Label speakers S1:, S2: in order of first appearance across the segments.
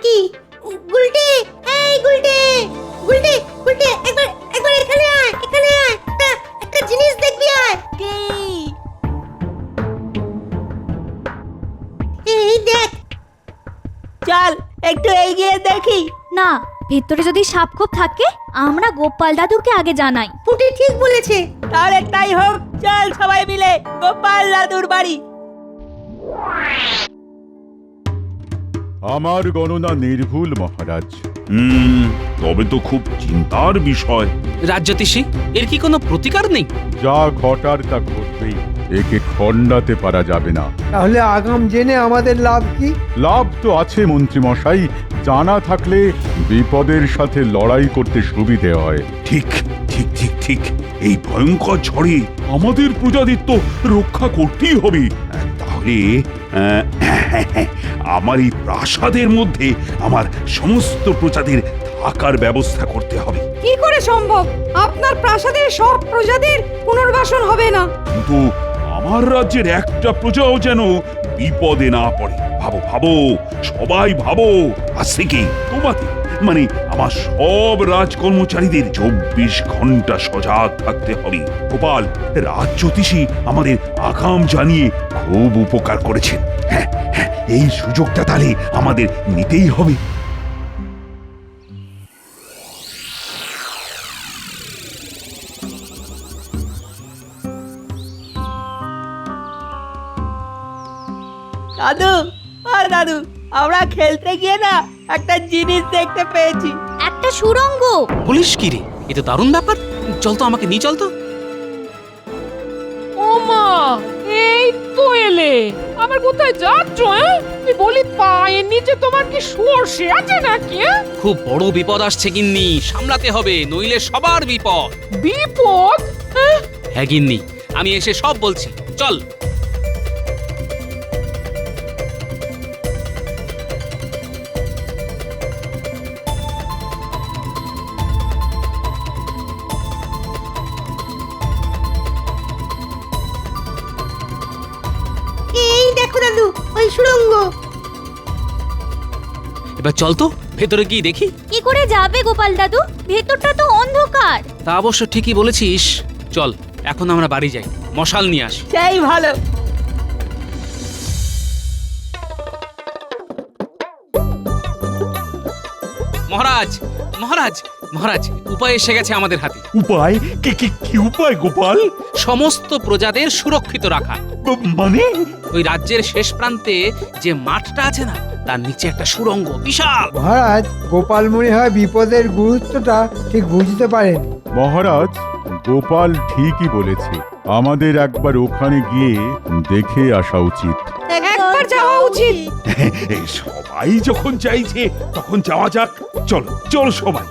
S1: নাকি? গুলটে, এই গুলটে, গুলটে, গুলটে, একবার একবার এখানে আয়, এখানে আয়। একটা জিনিস দেখবি আয়। এই দেখ।
S2: চল একটু এগিয়ে দেখি।
S3: না, ভেতরে যদি সাপ খোপ থাকে আমরা গোপাল দাদুকে আগে জানাই।
S1: পুটি ঠিক বলেছে।
S2: তাহলে তাই হোক, চল সবাই মিলে গোপাল দাদুর বাড়ি।
S4: আমার গণনা নির্ভুল মহারাজ।
S5: তবে তো খুব চিন্তার বিষয়।
S6: রাজ্যতীষী, এর কি কোনো প্রতিকার নেই?
S4: যা ঘটার তা ঘটবেই, একে খণ্ডাতে পারা যাবে না।
S7: তাহলে আগাম জেনে আমাদের লাভ কি?
S4: লাভ তো আছে মন্ত্রী মশাই, জানা থাকলে বিপদের সাথে লড়াই করতে সুবিধে হয়।
S5: ঠিক ঠিক ঠিক ঠিক, এই ভয়ঙ্কর ঝড়ে আমাদের প্রজাদের তো রক্ষা করতেই হবে। তাহলে আমার এই প্রাসাদের মধ্যে আমার সমস্ত প্রজাদের থাকার ব্যবস্থা করতে হবে।
S8: কি করে সম্ভব? আপনার প্রাসাদের সব প্রজাদের পুনর্বাসন হবে না।
S5: কিন্তু আমার রাজ্যের একটা প্রজাও যেন বিপদে না পড়ে। ভাবো ভাবো, সবাই ভাবো। আজ থেকে তোমাদের মানে আমার সব রাজকর্মচারীদের 24 ঘন্টা সজাগ থাকতে হবে। গোপাল, রাজ্যতীষী আমাদের আগাম জানিয়ে খুব উপকার করেছেন। হ্যাঁ হ্যাঁ, এই সুযোগটা তাহলে আমাদের নিতেই হবে।
S2: দাদু, আর দাদু, আমরা খেলতে গিয়ে না একটা জিনিস দেখতে পেয়েছি।
S3: একটা সুড়ঙ্গ।
S6: বলিস কি রে, এ তো দারুণ ব্যাপার। চল তো, আমাকে নিয়ে চল তো।
S8: ও মা, এই তো এলে। আবার কোথায় যাচ্ছ? আমি বলি, পায়ের নিচে তোমার কি সর্ষে আছে নাকি?
S6: খুব বড় বিপদ আসছে গিন্নি, সামলাতে হবে, নইলে সবার বিপদ।
S8: বিপদ?
S6: হ্যাঁ গিন্নি, আমি এসে সব বলছি, চল।
S1: এই দেখো দাদু, ওই সুড়ঙ্গ।
S6: এবার চল তো, ভেতরে গিয়ে দেখি।
S3: কি করে যাবে গোপাল দাদু? ভেতরটা তো অন্ধকার।
S6: তা অবশ্য ঠিকই বলেছিস। চল, এখন আমরা বাড়ি যাই, মশাল নিয়ে আসি।
S2: সেই ভালো।
S6: মহারাজ, মহারাজ, মহারাজ, উপায় এসে গেছে আমাদের হাতে।
S5: উপায়? কি উপায় গোপাল?
S6: সমস্ত প্রজাদের সুরক্ষিত রাখা।
S5: মানে?
S6: ওই রাজ্যের শেষ প্রান্তে যে মাঠটা আছে না, তার নিচে একটা সুড়ঙ্গ, বিশাল।
S7: মহারাজ, গোপাল মনে হয় বিপদের গুরুত্বটা ঠিক বুঝতে পারেন।
S4: মহারাজ, গোপাল ঠিকই বলেছে, আমাদের একবার ওখানে গিয়ে দেখে আসা উচিত।
S8: একবার যাওয়া উচিত।
S5: সবাই যখন চাইছে তখন যাওয়া যাক। চলো চলো সবাই।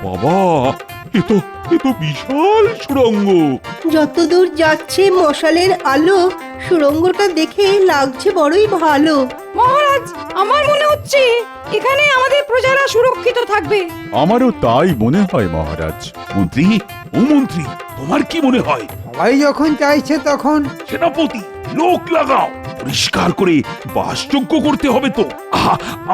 S5: বাবা, এ তো বিশাল সুড়ঙ্গ।
S1: যতদূর যাচ্ছে মশালের আলো, সুড়ঙ্গটা দেখে লাগছে বড়ই ভালো।
S8: মহারাজ, আমার মনে হচ্ছে এখানে আমাদের প্রজারা সুরক্ষিত থাকবে।
S4: আমারও তাই মনে হয় মহারাজ।
S5: মন্ত্রী, ও মন্ত্রী, তোমার কি মনে হয়?
S7: সবাই যখন চাইছে তখন।
S5: সেনাপতি, লোক লাগাও, পরিষ্কার করে বাসযোগ্য করতে হবে তো।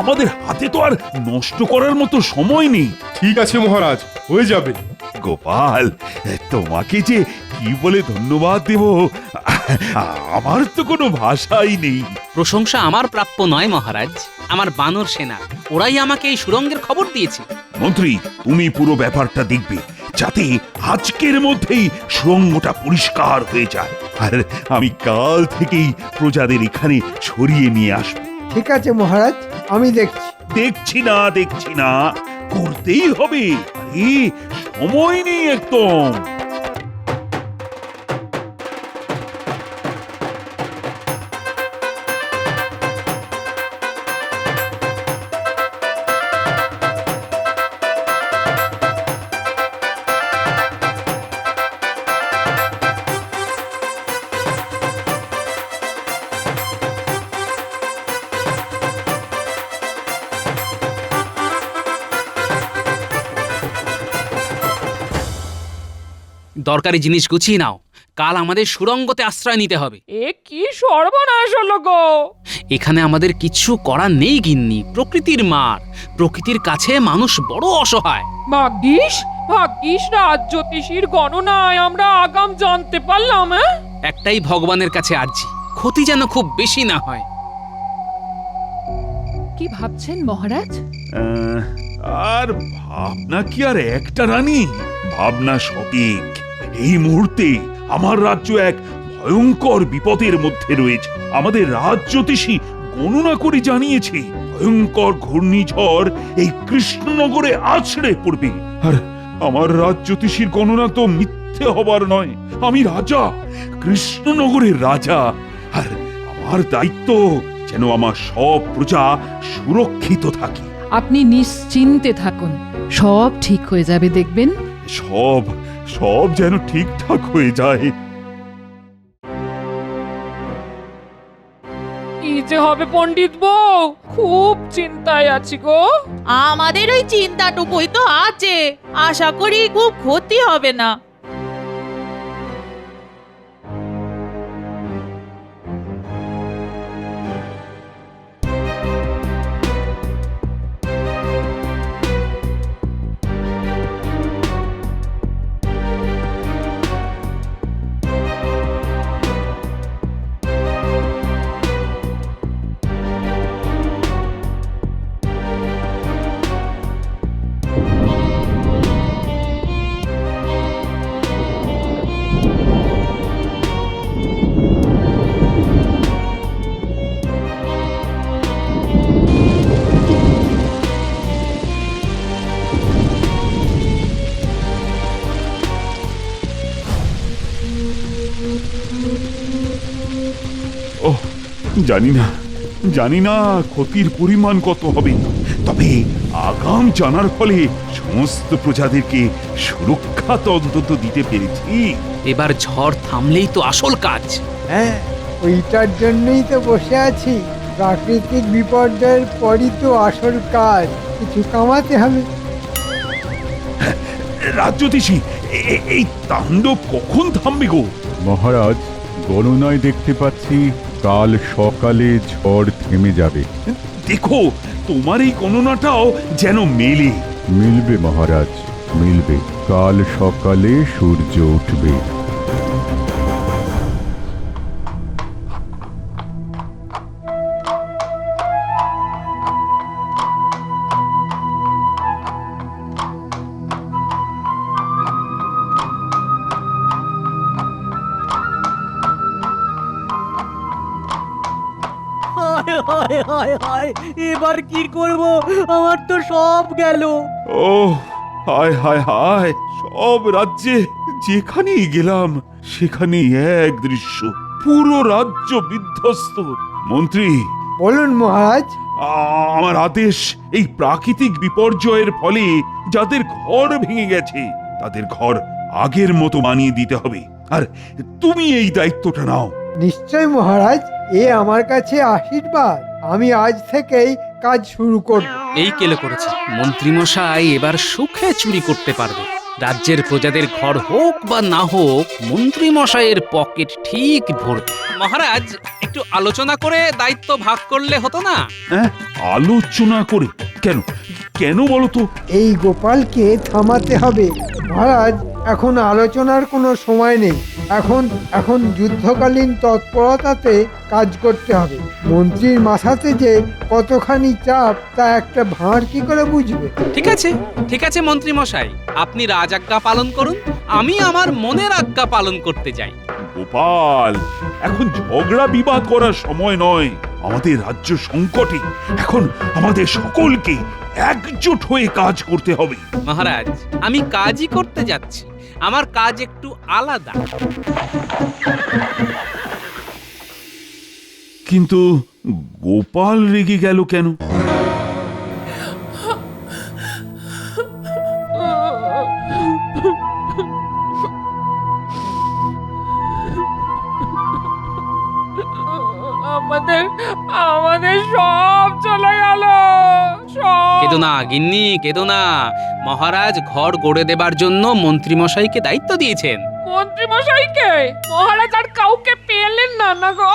S5: আমাদের হাতে তো আর নষ্ট করার মতো সময় নেই।
S9: ঠিক আছে মহারাজ, হয়ে যাবে।
S5: গোপাল, তোমাকে যে কি বলে ধন্যবাদ দেব, আমার তো কোনো ভাষাই নেই।
S6: প্রশংসা আমার প্রাপ্য নয় মহারাজ, আমার বানর সেনা, ওরাই আমাকে এই সুড়ঙ্গের খবর দিয়েছে।
S5: মন্ত্রী, তুমি পুরো ব্যাপারটা দেখবে, যাতে আজকের মধ্যেই সুড়ঙ্গটা পরিষ্কার হয়ে যায়। আর আমি কাল থেকেই প্রজাদের এখানে সরিয়ে নিয়ে আসবো।
S7: ঠিক আছে মহারাজ, আমি দেখছি।
S5: দেখছি না, করতেই হবে। আরে সময় নেই একদম।
S6: দরকারি জিনিস গুছিয়ে নাও, কাল আমাদের সুড়ঙ্গতে আশ্রয় নিতে হবে।
S8: এ কি সর্বনাশ হলো গো!
S6: এখানে আমাদের কিছু করার নেই গিন্নি, প্রকৃতির মার। প্রকৃতির কাছে মানুষ বড় অসহায়।
S8: ভাগ্যিস ভাগ্যিস রাজ জ্যোতিষীর গণনায় আমরা আগাম জানতে পারলাম।
S6: একটাই ভগবানের কাছে আর্জি, ক্ষতি যেন খুব বেশি না হয়।
S8: কি ভাবছেন মহারাজ?
S5: আর ভাবনা কি আর একটা রানী? ভাবনা সঠিক। এই মুহূর্তে আমার রাজ্য এক ভয়ঙ্কর বিপদের মধ্যে রয়েছে। আমাদের রাজ জ্যোতিষী গণনা করে জানিয়েছে ভয়ঙ্কর ঘূর্ণিঝড় এই কৃষ্ণনগরে আছড়ে পড়বে। আর আমার রাজ জ্যোতিষীর গণনা তো মিথ্যে হবার নয়। আমি রাজা, কৃষ্ণনগরের রাজা, আর আমার দায়িত্ব যেন আমার সব প্রজা সুরক্ষিত থাকে।
S10: আপনি নিশ্চিন্তে থাকুন, সব ঠিক হয়ে যাবে দেখবেন।
S5: সব সব যেন ঠিকঠাক হয়ে যায়।
S8: কি যে হবে পণ্ডিত বউ, খুব চিন্তায় আছি গো।
S11: আমাদের ওই চিন্তাটুকুই তো আছে, আশা করি খুব ক্ষতি হবে না।
S5: ওহ, জানি না ক্ষতির পরিমাণ কত হবে, তবে আগাম জানার ফলে সমস্ত প্রজাদেরকে সুরক্ষা তো অন্তত দিতে পেরেছি।
S6: এবার ঝড় থামলেই তো আসল কাজ।
S7: হ্যাঁ, ওইটার জন্যই তো বসে আছি। প্রাকৃতিক বিপর্যয়ের পরই তো আসল কাজ, কিছু কামাতে হবে।
S5: রাজ জ্যোতিষী, এই তাণ্ডব কখন থামবে গো?
S4: মহারাজ, গণনায় দেখতে পাচ্ছি কাল সকালে ঝড় থেমে যাবে।
S5: দেখো, তোমার এই গণনাটাও যেন মেলে।
S4: মিলবে মহারাজ, মিলবে। কাল সকালে সূর্য উঠবে।
S2: এবার কি করব? আমার তো সব গেল।
S5: ও হায় হায় হায়, সব রাজ্যে যেখানেই গেলাম সেখানেই এক দৃশ্য, পুরো রাজ্য বিধ্বস্ত। মন্ত্রী,
S7: বলুন মহারাজ।
S5: আমার আদেশ, এই প্রাকৃতিক বিপর্যয়ের ফলে যাদের ঘর ভেঙে গেছে তাদের ঘর আগের মতো বানিয়ে দিতে হবে। আর তুমি এই দায়িত্বটা নাও।
S7: নিশ্চয় মহারাজ, এ আমার কাছে আশীর্বাদ। আমি আজ থেকেই কাজ শুরু করব।
S6: এই কেলে করেছে মন্ত্রীমশাই, এবার সুখে চুরি করতে পারবে। রাজ্যের প্রজাদের ঘর হোক বা না হোক, মন্ত্রীমশাইয়ের পকেট ঠিক ভরবে। মহারাজ, একটু আলোচনা করে দায়িত্ব ভাগ করলে হতো না?
S5: হ্যাঁ, আলোচনা করে? কেন কেন বলো তো?
S7: এই গোপালকে থামাতে হবে মহারাজ। এখন আলোচনার কোনো সময় নেই। এখন যুদ্ধকালীন তৎপরতাতে কাজ করতে হবে। মন্ত্রীর মাথাতে যে কতখানি চাপ তা একটা ভাঁড় কি করে বুঝবে?
S6: ঠিক আছে মন্ত্রীমশাই, আপনি রাজাজ্ঞা পালন করুন, আমি আমার মনের আজ্ঞা পালন করতে যাই।
S5: গোপাল, এখন ঝগড়া বিবাদ করার সময় নয়। আমাদের রাজ্য সংকটে, এখন আমাদের সকলকে একজোট হয়ে কাজ করতে হবে।
S6: মহারাজ, আমি কাজই করতে যাচ্ছি, আমার কাজ একটু আলাদা।
S5: কিন্তু গোপাল রেগে গেল কেন?
S8: আমাদের সব চলে গেল।
S6: কেদো না গিন্নি, কেদো না। মহারাজ ঘর গড়ে দেবার জন্য মন্ত্রীমশাইকে দায়িত্ব দিয়েছেন।
S8: মন্ত্রী মশাইকে মহারাজ আর কাউকে পেলেন না না গো?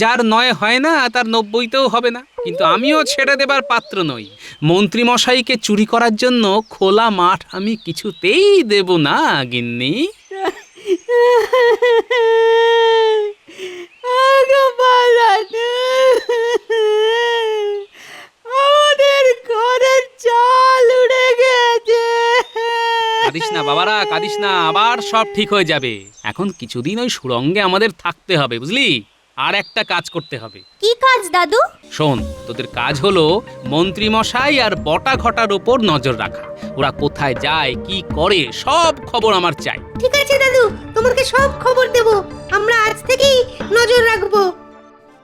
S6: যার 9 হয় না তার 90তেও হবে না, কিন্তু আমিও ছেড়ে দেবার পাত্র নই। মন্ত্রী মশাইকে চুরি করার জন্য খোলা মাঠ আমি কিছুতেই দেব না গিন্নি।
S2: গোপাল দাদু, আমাদের ঘরের চাল উড়ে গেছে।
S6: কাঁদিস না বাবারা, কাঁদিস না, আবার সব ঠিক হয়ে যাবে। এখন কিছুদিন ওই সুরঙ্গে আমাদের থাকতে হবে, বুঝলি? আর একটা কাজ করতে হবে।
S3: কি কাজ দাদু?
S6: শোন, তোদের কাজ হলো মন্ত্রী মশাই আর বটা ঘটার উপর নজর রাখা। ওরা কোথায় যায়, কি করে, সব খবর আমার চাই।
S1: ঠিক আছে দাদু, তোমাকে সব খবর দেব। আমরা আজ থেকেই নজর রাখবো।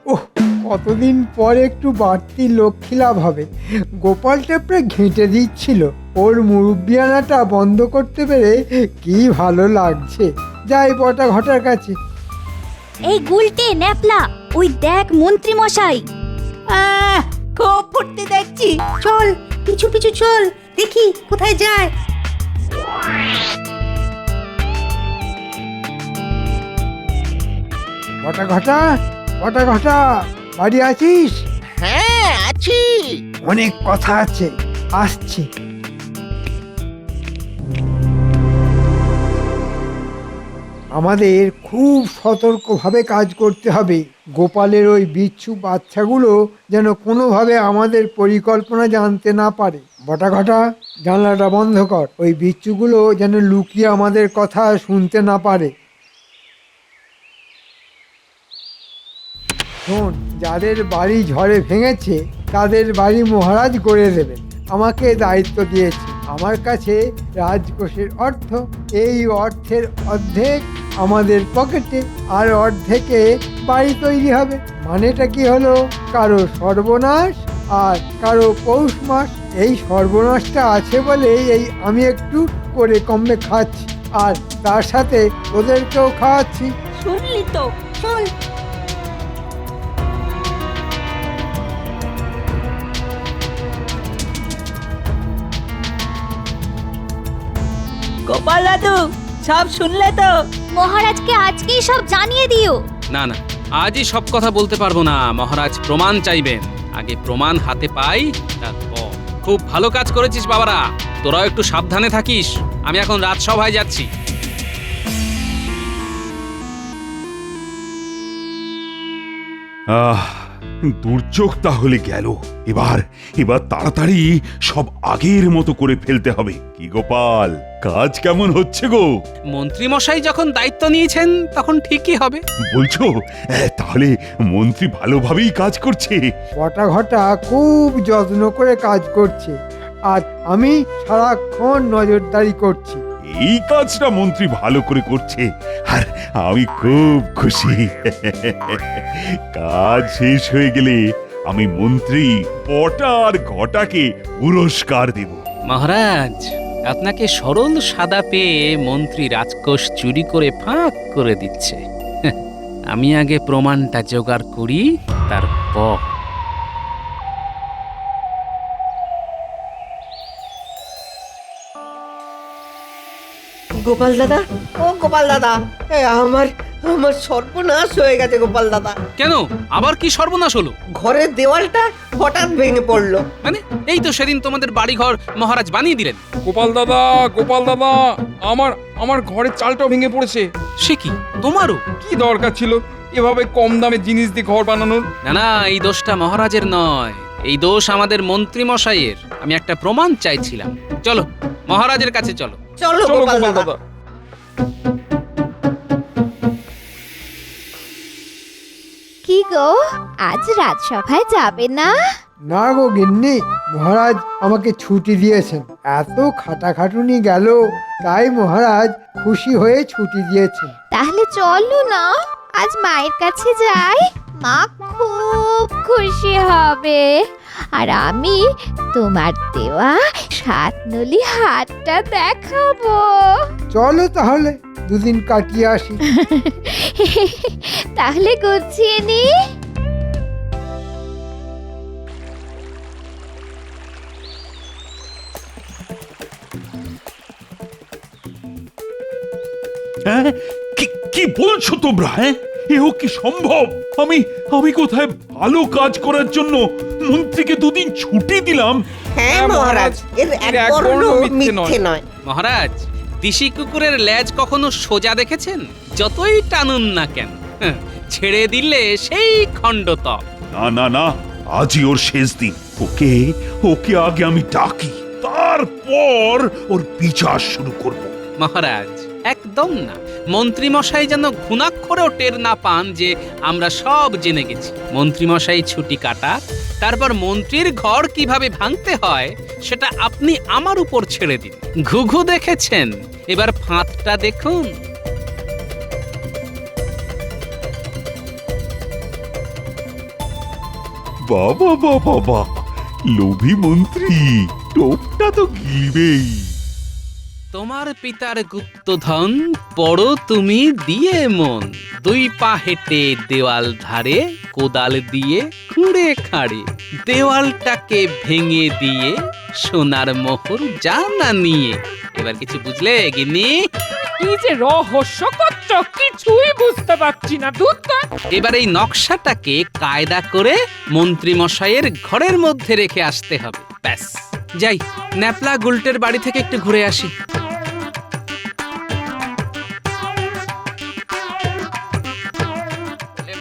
S7: ওহ, কতদিন পর একটু বাড়তি লক্ষ্মী লাভ হবে। গোপাল টেপড়ে ঘেঁটে দিচ্ছিল, ওর মুরব্বিয়ানাটা বন্ধ করতে পেরে কি ভালো লাগছে। যাই বটা ঘটার কাছে।
S3: এই গুলটে ন্যাপলা, ওই দেখ মন্ত্রী মশাই।
S2: খুব ফুর্তি দেখছি।
S1: চল, পিছু পিছু চল, দেখি কোথায় যায়।
S7: বটা ঘটা, বটা ঘটা, বাড়ি আছিস?
S2: হ্যাঁ আছি।
S7: অনেক কথা আছে, আসছি। আমাদের খুব সতর্কভাবে কাজ করতে হবে। গোপালের ওই বিচ্ছু বাচ্চাগুলো যেন কোনোভাবে আমাদের পরিকল্পনা জানতে না পারে। বটা ঘটা, জানলাটা বন্ধ কর। ওই বিচ্ছুগুলো যেন লুকিয়ে আমাদের কথা শুনতে না পারে। শোন, যাদের বাড়ি ঝড়ে ভেঙেছে তাদের বাড়ি মহারাজ গড়ে দেবেন। আমাকে দায়িত্ব দিয়েছে। আমার কাছে রাজকোষের অর্থ, এই অর্থের অর্ধেক আমাদের পকেটে, আর অর্ধেকে বাড়ি তৈরি হবে। মানেটা কি হলো? কারো সর্বনাশ আর কারো পৌষ মাস। এই সর্বনাশটা আছে বলে এই আমি একটু করে কমে খাচ্ছি, আর তার সাথে ওদেরকেও খাওয়াচ্ছি।
S2: শুনলি তো?
S1: চল।
S2: গোপাল দাদু, সব শুনলে তো?
S3: মহারাজকে আজকেই সব জানিয়ে দিও।
S6: না না, আজই সব কথা বলতে পারবো না। মহারাজ প্রমাণ চাইবেন, আগে প্রমাণ হাতে পাই তারপর। খুব ভালো কাজ করেছিস বাবারা, তোরাও একটু সাবধানে থাকিস। আমি এখন রাজসভায় যাচ্ছি।
S5: দুর্যোগ তাহলে গেল। এবার এবার তাড়াতাড়ি সব আগের মতো করে ফেলতে হবে। কি গোপাল, কাজ কেমন হচ্ছে গো?
S6: মন্ত্রী মশাই যখন দায়িত্ব নিয়েছেন তখন ঠিকই হবে।
S5: বলছো তাহলে মন্ত্রী ভালোভাবেই কাজ করছে?
S7: বটা ঘটা খুব যত্ন করে কাজ করছে, আর আমি সারাক্ষণ নজরদারি করছি।
S5: এই কাজটা মন্ত্রী ভালো করে করছে, আর আমি খুব খুশি। কাজ শেষ হয়ে গেলে আমি মন্ত্রী বটা আর ঘটাকে পুরস্কার দেব।
S6: মহারাজ, আপনাকে সরল সাদা পেয়ে মন্ত্রী রাজকোষ চুরি করে ফাঁক করে দিচ্ছে। আমি আগে প্রমাণটা জোগাড় করি, তারপর।
S2: গোপাল দাদা, ও গোপাল দাদা, আমার আমার সর্বনাশ হয়ে গেছে গোপাল দাদা।
S6: কেন, আবার কি সর্বনাশ হলো?
S2: ঘরের দেওয়ালটা হঠাৎ ভেঙে পড়লো।
S6: মানে এই তো সেদিন তোমাদের বাড়িঘর মহারাজ বানিয়ে দিলেন।
S9: গোপাল দাদা, গোপাল দাদা, আমার আমার ঘরের চালটাও ভেঙে পড়েছে।
S6: সে কি, তোমারও?
S9: কি দরকার ছিল এভাবে কম দামে জিনিস দিয়ে ঘর বানানোর?
S6: না না, এই দোষটা মহারাজের নয়, এই দোষ আমাদের মন্ত্রী মশাইয়ের। আমি একটা প্রমাণ চাইছিলাম। চলো মহারাজের কাছে চলো।
S2: চলো
S9: চলো
S2: গোপাল
S9: গোপাল
S2: দাদা।
S9: দাদা।
S3: কি গো, আজ রাজসভায় যাবে না?
S7: না গো গিন্নি, মহারাজ আমাকে ছুটি দিয়েছেন। এত খাটাখাটুনি গেল, তাই মহারাজ খুশি হয়ে ছুটি দিয়েছেন।
S3: তাহলে চলো না, আজ মায়ের কাছে যাই। মা খুব খুশি হবে, আর আমি তোমার দেওয়া 7 নলি হাতটা দেখাবো।
S7: চলো তাহলে দুদিন কাটিয়ে আসি।
S3: তাহলে গুছিয়ে নি।
S5: হ্যাঁ কি কি বলছো তোমরা? হ্যাঁ এও কি সম্ভব? আমি আমি কোথায় ভালো কাজ করার জন্য মন্ত্রীকে দুদিন ছুটি দিলাম।
S2: হ্যাঁ মহারাজ, এর এক বর্ণ মিথ্যে নয়।
S6: মহারাজ, দিশি কুকুরের লেজ কখনো সোজা দেখেছেন? যতই টানুন না কেন, ছেড়ে দিলে সেই খণ্ডতক।
S5: না না না, আজই ওর শেষ দিন। ওকে ওকে আগে আমি ডাকি, তারপর ওর বিচার শুরু করব।
S6: মহারাজ, একদম না। মন্ত্রীমশাই যেন ঘুণাক্ষরেও টের না পান যে আমরা সব জেনে গেছি। মন্ত্রীমশাই ছুটি কাটা, তারপর মন্ত্রীর ঘর কিভাবে ভাঙতে হয় সেটা আপনি আমার উপর ছেড়ে দিন। ঘুঘু দেখেছেন, এবার ফাঁদটা দেখুন।
S5: বাবা বাবা বাবা, লোভী মন্ত্রী, টোপটা তো গিলবেই।
S6: তোমার পিতার গুপ্তধন পড়ো তুমি দিয়ে মন। 2 পা হেঁটে দেওয়াল ধারে, কোদাল দিয়ে খুঁড়ে খাড়ে, দেওয়ালটাকে ভেঙে দিয়ে সোনার মোহর জানা নিয়ে। এবার কিছু বুঝলে গিন্নি?
S8: কি যে রহস্য করছো, কিছুই বুঝতে পারছি না।
S6: এবার এই নকশাটাকে কায়দা করে মন্ত্রী মশাইয়ের ঘরের মধ্যে রেখে আসতে হবে। ব্যাস, যাই ন্যাপলা গুলটের বাড়ি থেকে একটু ঘুরে আসি।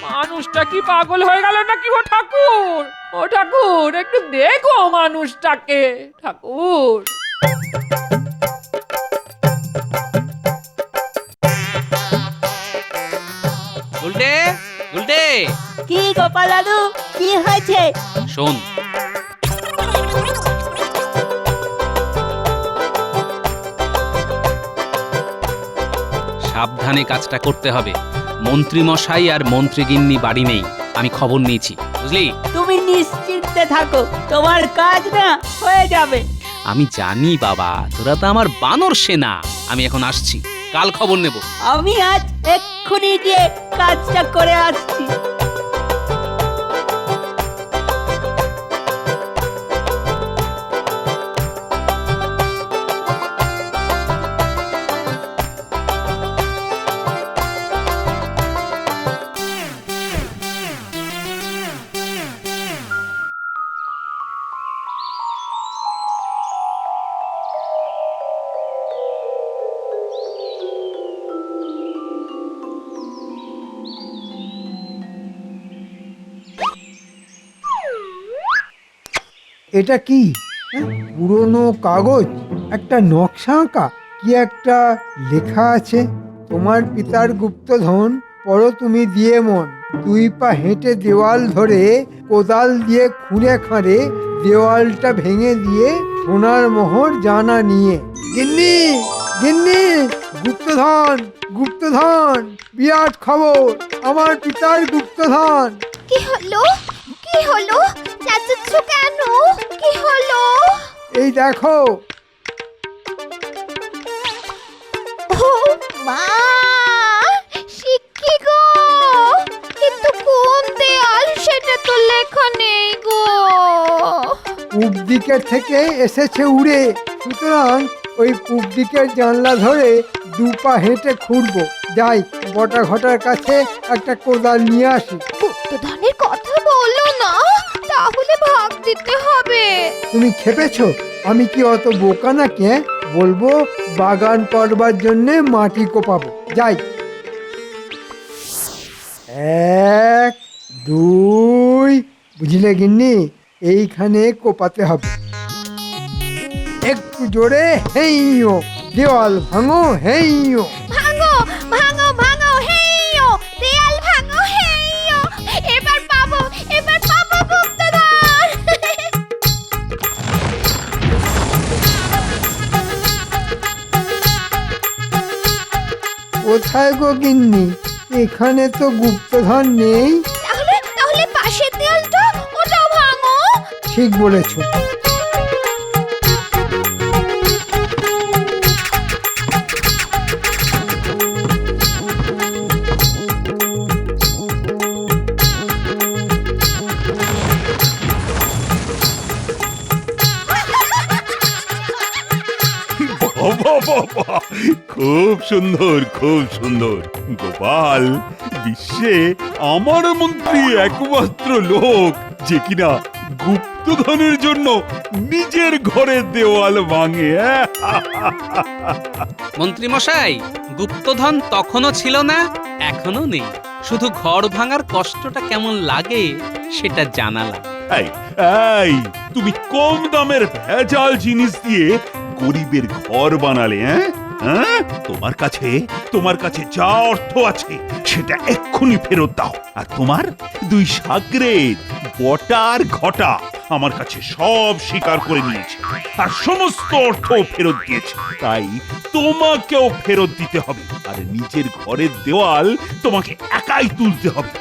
S8: মানুষটা কি পাগল হয়ে গেল নাকি? ও ঠাকুর, ও ঠাকুর, একটু দেখো মানুষটাকে। ঠাকুর,
S6: গুলটে, গুলটে,
S2: কি গোপাল দাদু, কি হয়েছে?
S6: শোন, সাবধানে কাজটা করতে হবে। মন্ত্রী মশাই আর মন্ত্রীগিন্নি বাড়ি নেই, আমি খবর নিয়েছি, বুঝলি?
S2: তুমি নিশ্চিন্তে থাকো, তোমার কাজ না হয়ে যাবে।
S6: আমি জানি বাবা, তোরা তো আমার বানর সেনা। আমি এখন আসছি, কাল খবর নেব।
S2: আমি আজ এক্ষুনি গিয়ে কাজটা করে আসছি।
S7: এটা কি? পুরনো কাগজ, একটা নকশা আঁকা, কি একটা লেখা আছে। তোমার পিতার গুপ্তধন পড়ো তুমি দিয়ে মন। 2 পা হেঁটে দেওয়াল ধরে, কোদাল দিয়ে খুঁড়ে খাঁড়ে, দেওয়ালটা ভেঙে দিয়ে সোনার মোহর জানা নিয়ে। গিন্নি, গিন্নি, গুপ্তধন, গুপ্তধন, বিরাট খবর, আমার পিতার গুপ্তধন।
S3: কি হলো? কি হলো? চাচাচ্ছ কেন? কি হলো?
S7: এই দেখো।
S3: ও মা, শিক্ষি গো, কিন্তু কোন দেয়াল সেটা তো লেখা নেই গো।
S7: পূব দিকের থেকে এসেছে উড়ে, সুতরাং ওই পূব দিকের জানলা ধরে 2 পা হেঁটে খুঁড়বো। যাই বটা ঘটার কাছে একটা কোদাল নিয়ে আসি।
S3: গুপ্তধনের কথা বলো না, তাহলে ভাগ দিতে হবে।
S7: তুমি খেপেছো? আমি কি অত বোকা নাকি? বলবো বাগান করবার জন্যে মাটি কোপাবো। যাই, 1 2, বুঝলে গিন্নি? এইখানে কোপাতে হবে। একটু জোরে, হেইও, দেওয়াল ভাঙো, হেইও।
S3: ভাঙো ভাঙো ভাঙো, হেইও, দেয়াল ভাঙো, হেইও। এবার পাবো, এবার পাবো গুপ্তধন।
S7: কোথায় গো গিন্নি? এখানে তো গুপ্তধন নেই।
S3: তাহলে তাহলে পাশের দেয়ালটা, ওটাও ভাঙো।
S7: ঠিক বলেছো।
S5: বাবা বাবা, খুব সুন্দর, খুব সুন্দর। গোপাল বিশ্বে আমার মন্ত্রী একমাত্র লোক যে কিনা গুপ্তধনের জন্য নিজের ঘরের দেওয়াল ভাঙে।
S6: মন্ত্রীমশাই, গুপ্তধন তখনও ছিল না, এখনো নেই। শুধু ঘর ভাঙার কষ্টটা কেমন লাগে সেটা জানালাম।
S5: এই এই, তুমি কম দামের ভেজাল জিনিস দিয়ে গরিবের ঘর বানালে, হ্যাঁ? তোমার কাছে যা অর্থ আছে সেটা এক্ষুনি ফেরত দাও। আর তোমার দুই সাগরেদ বটা আর ঘটা আমার কাছে সব স্বীকার করে নিয়েছে আর সমস্ত অর্থ ফেরত দিয়েছে। তাই তোমাকেও ফেরত দিতে হবে। আর নিজের ঘরের দেওয়াল তোমাকে একাই তুলতে হবে।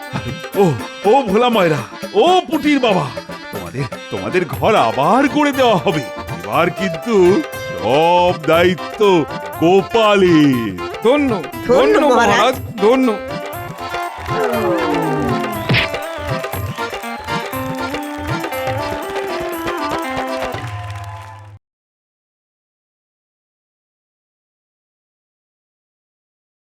S5: ও ভোলা ময়রা, ও পুটির বাবা, তোমাদের ঘর আবার করে দেওয়া হবে। এবার কিন্তু সব দায়িত্ব গোপালের।
S9: ধন্য
S2: ধন্য
S9: ধন্য
S2: মহারাজ।
S9: মহারাজ, ধন্য।